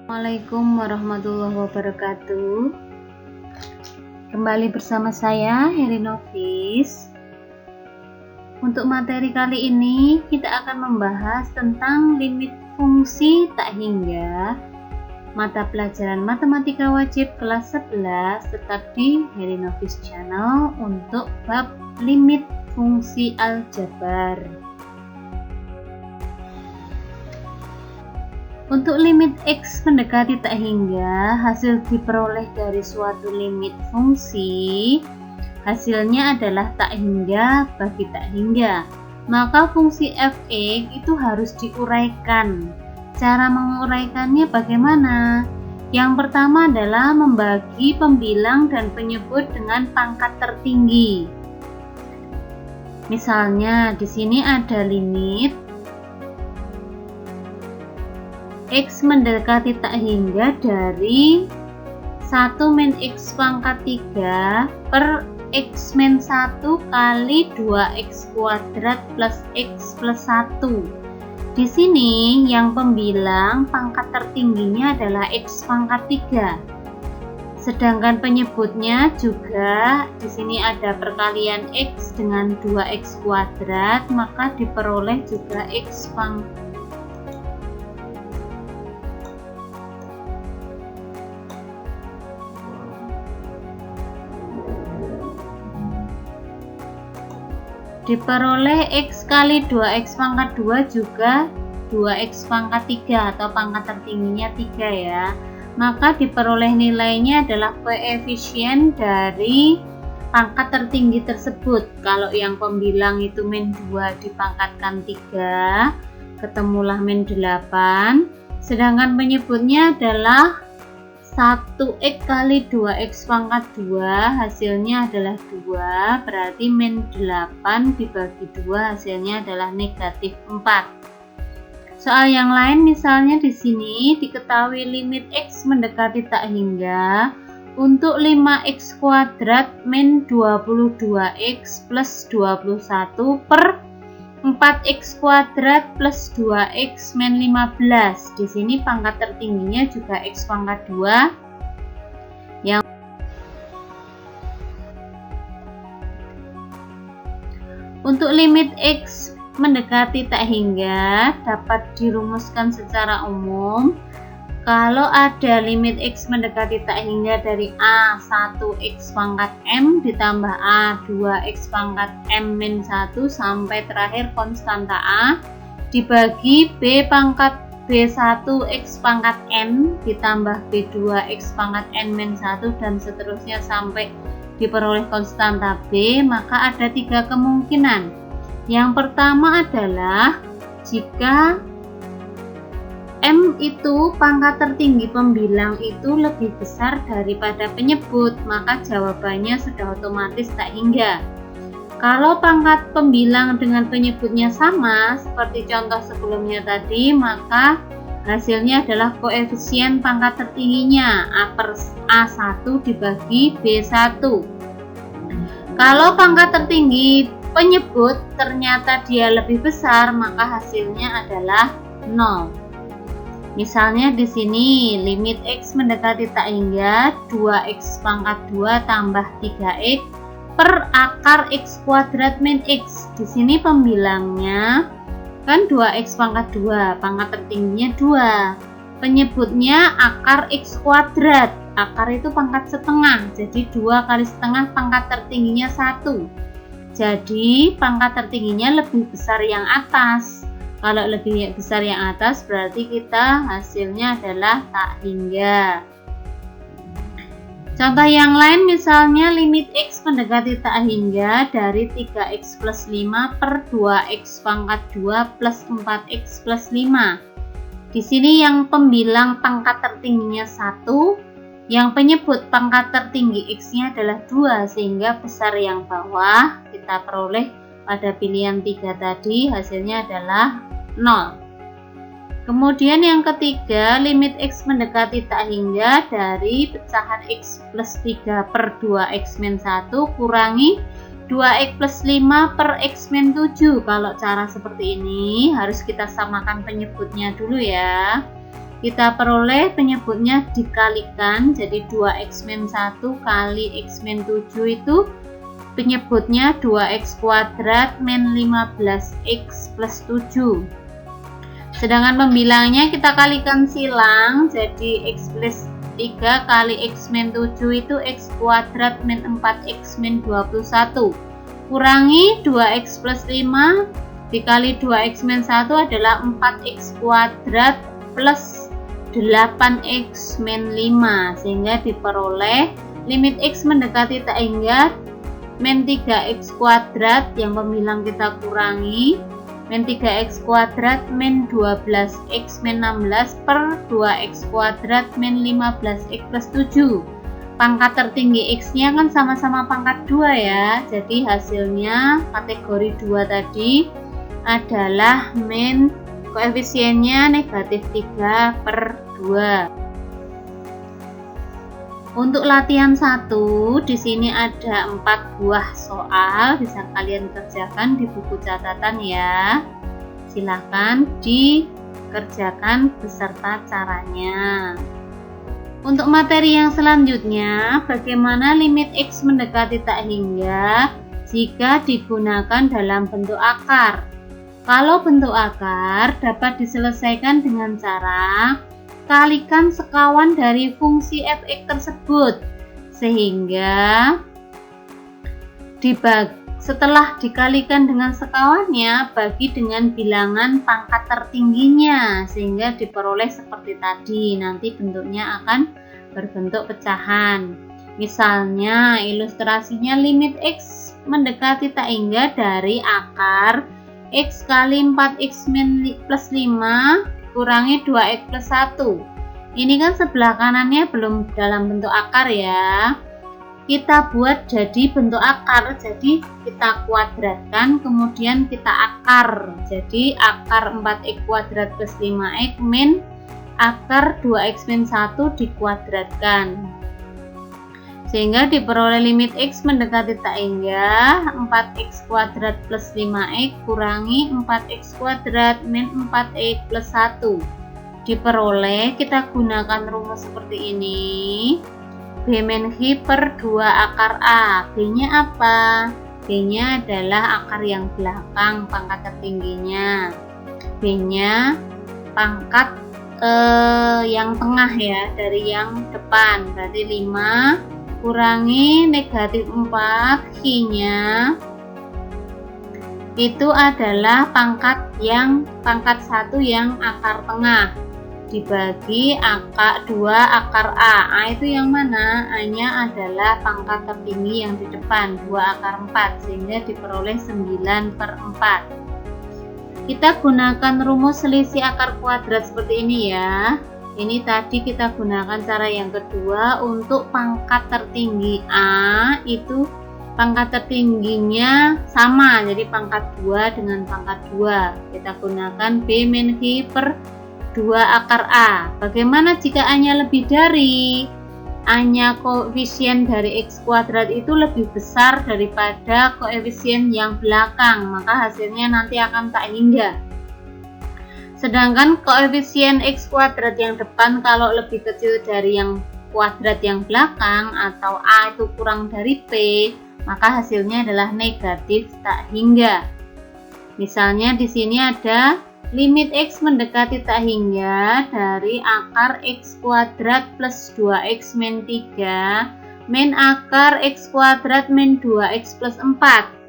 Assalamualaikum warahmatullahi wabarakatuh. Kembali bersama saya Heri Novis. Untuk materi kali ini kita akan membahas tentang limit fungsi tak hingga mata pelajaran matematika wajib kelas 11 tetap di Heri Novis Channel untuk bab limit fungsi aljabar. Untuk limit X mendekati tak hingga, hasil diperoleh dari suatu limit fungsi, hasilnya adalah tak hingga bagi tak hingga. Maka fungsi f(x) itu harus diuraikan. Cara menguraikannya bagaimana? Yang pertama adalah membagi pembilang dan penyebut dengan pangkat tertinggi. Misalnya di sini ada limit X mendekati tak hingga dari 1 min X pangkat 3 per X min 1 kali 2X kuadrat plus X plus 1. Di sini yang pembilang pangkat tertingginya adalah X pangkat 3. Sedangkan penyebutnya juga di sini ada perkalian X dengan 2X kuadrat, maka diperoleh juga X pangkat X kali 2X pangkat 2 juga 2X pangkat 3 atau pangkat tertingginya 3 ya. Maka diperoleh nilainya adalah koefisien dari pangkat tertinggi tersebut. Kalau yang pembilang itu min 2 dipangkatkan 3, ketemulah min 8. Sedangkan penyebutnya adalah 1X kali 2X pangkat 2, hasilnya adalah 2, berarti min 8 dibagi 2 hasilnya adalah negatif 4. Soal yang lain misalnya di sini diketahui limit X mendekati tak hingga untuk 5X kuadrat min 22X plus 21 per 4X kuadrat plus 2X min 15. Di sini pangkat tertingginya juga X pangkat 2. Yang untuk limit X mendekati tak hingga dapat dirumuskan secara umum. Kalau ada limit X mendekati tak hingga dari A1X pangkat M ditambah A2X pangkat M min 1 sampai terakhir konstanta A dibagi B pangkat B1X pangkat N ditambah B2X pangkat N min 1 dan seterusnya sampai diperoleh konstanta B, maka ada 3 kemungkinan. Yang pertama adalah jika M itu pangkat tertinggi pembilang itu lebih besar daripada penyebut, maka jawabannya sudah otomatis tak hingga. Kalau pangkat pembilang dengan penyebutnya sama, seperti contoh sebelumnya tadi, maka hasilnya adalah koefisien pangkat tertingginya A per A1 dibagi B1. Kalau pangkat tertinggi penyebut ternyata dia lebih besar, maka hasilnya adalah 0. Misalnya di sini limit X mendekati tak hingga 2X pangkat 2 tambah 3X per akar X kuadrat min X. Di sini pembilangnya kan 2X pangkat 2, pangkat tertingginya 2. Penyebutnya akar X kuadrat. Akar itu pangkat setengah, jadi 2 kali setengah pangkat tertingginya 1. Jadi pangkat tertingginya lebih besar yang atas. Kalau lebih besar yang atas berarti kita hasilnya adalah tak hingga. Contoh yang lain misalnya limit X mendekati tak hingga dari 3X plus 5 per 2X pangkat 2 plus 4X plus 5. Di sini yang pembilang pangkat tertingginya 1, yang penyebut pangkat tertinggi X-nya adalah 2, sehingga besar yang bawah kita peroleh pada pilihan 3 tadi hasilnya adalah 0. Kemudian yang ketiga, limit X mendekati tak hingga dari pecahan X plus 3 per 2X min 1 kurangi 2X plus 5 per X min 7. Kalau cara seperti ini harus kita samakan penyebutnya dulu ya. kita peroleh penyebutnya dikalikan, jadi 2x-1 kali x-7 itu penyebutnya 2x kuadrat min 15x plus 7. Sedangkan pembilangnya kita kalikan silang, jadi x plus 3 kali x-7 itu x kuadrat min 4x min 21 kurangi 2x plus 5 dikali 2x-1 adalah 4x kuadrat plus 8x min 5, sehingga diperoleh limit x mendekati tak hingga min 3x kuadrat yang pembilang kita kurangi min 3x kuadrat min 12x min 16 per 2x kuadrat min 15x plus 7. Pangkat tertinggi x nya kan sama-sama pangkat 2 ya, jadi hasilnya kategori 2 tadi adalah min koefisiennya negatif 3/2. Untuk latihan 1 di sini ada 4 buah soal, bisa kalian kerjakan di buku catatan ya. Silahkan dikerjakan beserta caranya. Untuk materi yang selanjutnya, bagaimana limit x mendekati tak hingga jika digunakan dalam bentuk akar. Kalau bentuk akar dapat diselesaikan dengan cara kalikan sekawan dari fungsi f(x) tersebut, sehingga setelah dikalikan dengan sekawannya bagi dengan bilangan pangkat tertingginya, sehingga diperoleh seperti tadi. Nanti bentuknya akan berbentuk pecahan. Misalnya ilustrasinya limit x mendekati tak hingga dari akar x kali 4x plus 5 kurangi 2x plus 1. Ini kan sebelah kanannya belum dalam bentuk akar ya. Kita buat jadi bentuk akar, jadi kita kuadratkan, kemudian kita akar. Jadi akar 4x kuadrat plus 5x min akar 2x min 1 dikuadratkan, sehingga diperoleh limit x mendekati tak hingga 4x kuadrat plus 5x kurangi 4x kuadrat min 4x plus 1 diperoleh. Kita gunakan rumus seperti ini, b min h per 2 akar a. B nya apa? B nya adalah akar yang belakang pangkat tertingginya, B nya pangkat yang tengah ya, dari yang depan, berarti 5 kurangi negatif 4, Q-nya itu adalah pangkat 1 yang akar tengah dibagi akar 2 akar A. A itu yang mana? A-nya adalah pangkat tertinggi yang di depan, 2 akar 4, sehingga diperoleh 9/4. Kita gunakan rumus selisih akar kuadrat seperti ini ya. Ini tadi kita gunakan cara yang kedua. Untuk pangkat tertinggi A itu pangkat tertingginya sama, jadi pangkat 2 dengan pangkat 2. Kita gunakan B min Q per 2 akar A. Bagaimana jika A-nya lebih dari? A-nya koefisien dari x kuadrat itu lebih besar daripada koefisien yang belakang, maka hasilnya nanti akan tak hingga. Sedangkan koefisien x kuadrat yang depan kalau lebih kecil dari yang kuadrat yang belakang atau A itu kurang dari P, maka hasilnya adalah negatif tak hingga. Misalnya di sini ada limit x mendekati tak hingga dari akar x kuadrat plus 2x min 3 min akar x kuadrat min 2x plus 4.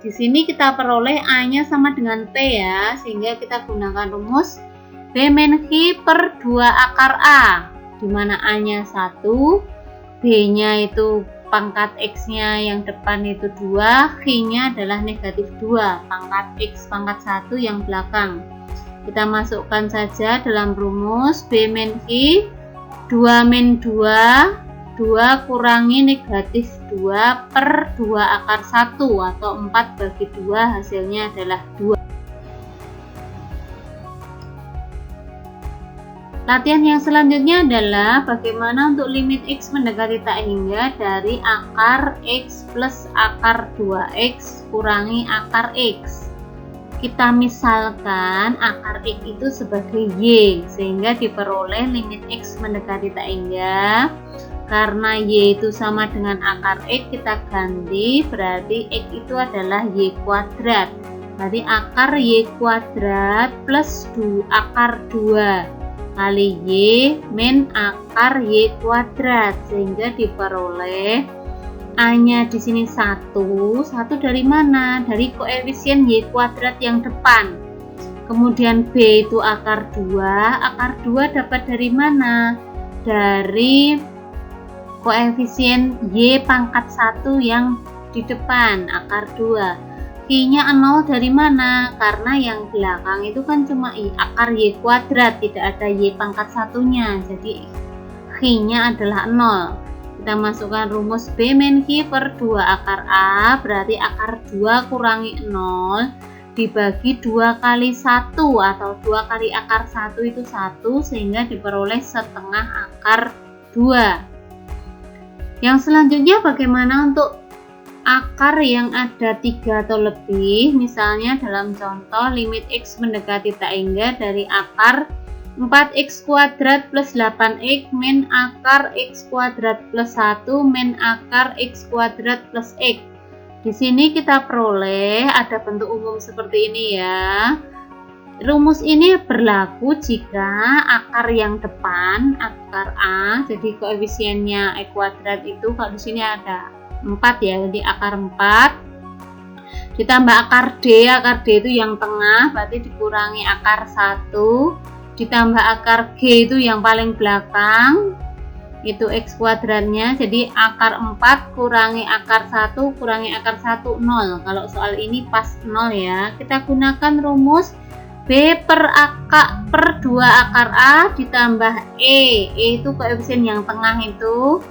Di sini kita peroleh A-nya sama dengan P ya, sehingga kita gunakan rumus B min Q per 2 akar A, di mana A-nya 1, B-nya itu pangkat X-nya yang depan itu 2, Q-nya adalah negatif 2, pangkat X pangkat 1 yang belakang. Kita masukkan saja dalam rumus B min Q 2 min 2 kurangi negatif 2 per 2 akar 1 atau 4 bagi 2, hasilnya adalah 2. Latihan yang selanjutnya adalah bagaimana untuk limit x mendekati tak hingga dari akar x plus akar 2x kurangi akar x. kita misalkan akar X itu sebagai Y, sehingga diperoleh limit X mendekati tak hingga. Karena Y itu sama dengan akar X, kita ganti, berarti X itu adalah Y kuadrat. Berarti akar Y kuadrat plus akar 2 kali Y min akar Y kuadrat, sehingga diperoleh A-nya di sini 1 dari mana? Dari koefisien Y kuadrat yang depan. Kemudian B itu akar 2 dapat dari mana? Dari koefisien Y pangkat 1 yang di depan, akar 2. Q-nya 0 dari mana? Karena yang belakang itu kan cuma akar Y kuadrat, tidak ada Y pangkat 1-nya, jadi Q-nya adalah 0. Kita masukkan rumus B min Q per 2 akar A, berarti akar 2 kurangi 0 dibagi 2 kali 1 atau 2 kali akar 1 itu 1, sehingga diperoleh setengah akar 2. Yang selanjutnya bagaimana untuk akar yang ada 3 atau lebih? Misalnya dalam contoh limit X mendekati tak hingga dari akar 4x kuadrat plus 8x min akar x kuadrat plus 1 min akar x kuadrat plus x. Di sini kita peroleh ada bentuk umum seperti ini ya. Rumus ini berlaku jika akar yang depan, akar A, jadi koefisiennya E kuadrat itu kalau di sini ada 4 ya, jadi akar 4 ditambah akar D itu yang tengah, berarti dikurangi akar 1 ditambah akar G itu yang paling belakang, itu X kuadratnya, jadi akar 4 kurangi akar 1 kurangi akar 1 0. Kalau soal ini pas 0 ya. Kita gunakan rumus B per 2 akar A ditambah E itu koefisien yang tengah itu,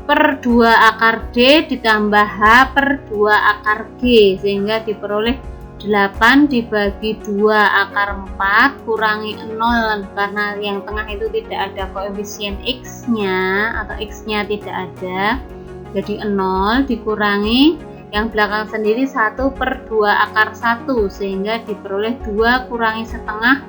per 2 akar D ditambah H per 2 akar G, sehingga diperoleh 8 dibagi 2 akar 4 kurangi 0, karena yang tengah itu tidak ada koefisien X-nya atau X-nya tidak ada, jadi 0 dikurangi yang belakang sendiri 1 per 2 akar 1, sehingga diperoleh 2 kurangi setengah,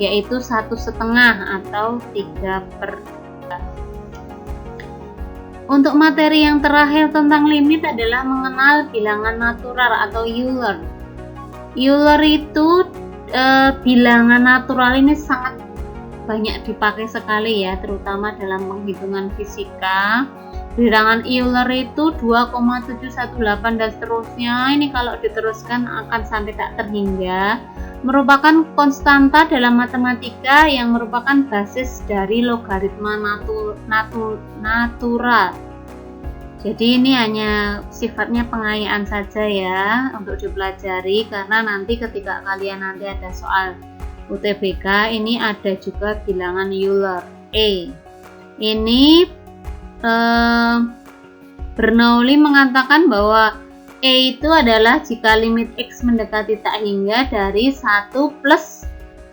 yaitu 1 setengah atau 3 per 2. Untuk materi yang terakhir tentang limit adalah mengenal bilangan natural atau Euler. Euler itu bilangan natural ini sangat banyak dipakai sekali ya, terutama dalam penghitungan fisika. Bilangan Euler itu 2,718 dan seterusnya. Ini kalau diteruskan akan sampai tak terhingga. Merupakan konstanta dalam matematika yang merupakan basis dari logaritma natural. Jadi ini hanya sifatnya pengayaan saja ya untuk dipelajari, karena nanti ketika kalian nanti ada soal UTBK ini ada juga bilangan Euler E. Ini Bernoulli mengatakan bahwa E itu adalah jika limit X mendekati tak hingga dari 1 plus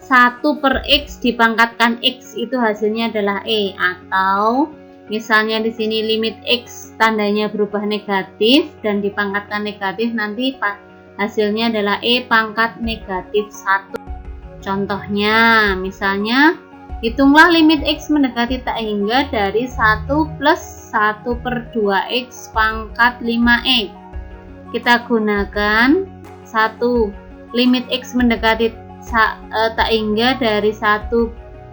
1 per X dipangkatkan X, itu hasilnya adalah E. Atau misalnya di sini limit X tandanya berubah negatif dan dipangkatkan negatif, nanti hasilnya adalah E pangkat negatif 1. Contohnya misalnya hitunglah limit X mendekati tak hingga dari 1 plus 1 per 2X pangkat 5X. Kita gunakan 1 limit X mendekati tak hingga dari 1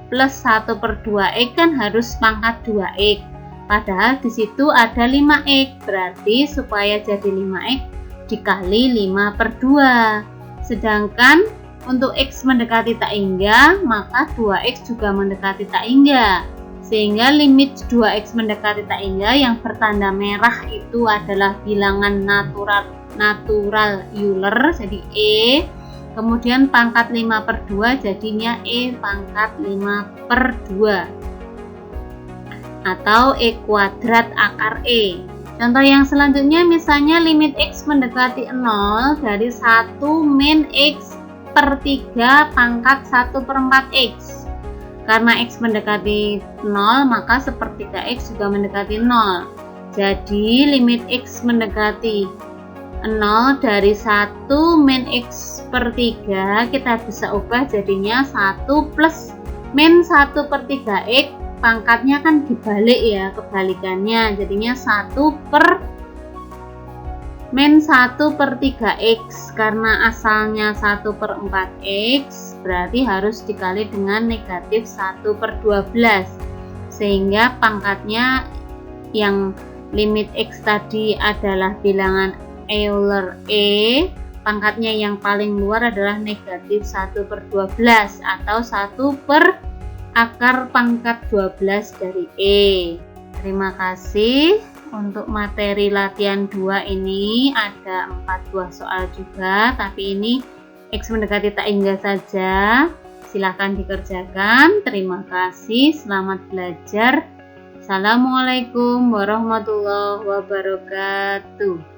plus 1 per 2X kan harus pangkat 2X. Padahal di situ ada 5X, berarti supaya jadi 5X dikali 5 per 2. Sedangkan untuk X mendekati tak hingga, maka 2X juga mendekati tak hingga. Sehingga limit 2X mendekati tak hingga yang bertanda merah itu adalah bilangan natural Euler, jadi E. Kemudian pangkat 5 per 2 jadinya E pangkat 5 per 2. Atau E kuadrat akar E. Contoh yang selanjutnya misalnya limit X mendekati 0 dari 1 min X per 3 pangkat 1 per 4X. Karena X mendekati 0 maka sepertiga X juga mendekati 0. Jadi limit X mendekati 0 dari 1 min X per 3 kita bisa ubah jadinya 1 plus min 1 per 3x, pangkatnya kan dibalik ya, kebalikannya jadinya 1 per min 1 per 3x, karena asalnya 1 per 4x berarti harus dikali dengan negatif 1 per 12, sehingga pangkatnya yang limit x tadi adalah bilangan Euler E, pangkatnya yang paling luar adalah negatif 1 per 12 atau 1 per akar pangkat 12 dari E. Terima kasih. Untuk materi latihan 2 ini ada 4 buah soal juga, tapi ini X mendekati tak hingga saja. Silahkan dikerjakan. Terima kasih. Selamat belajar. Assalamualaikum warahmatullahi wabarakatuh.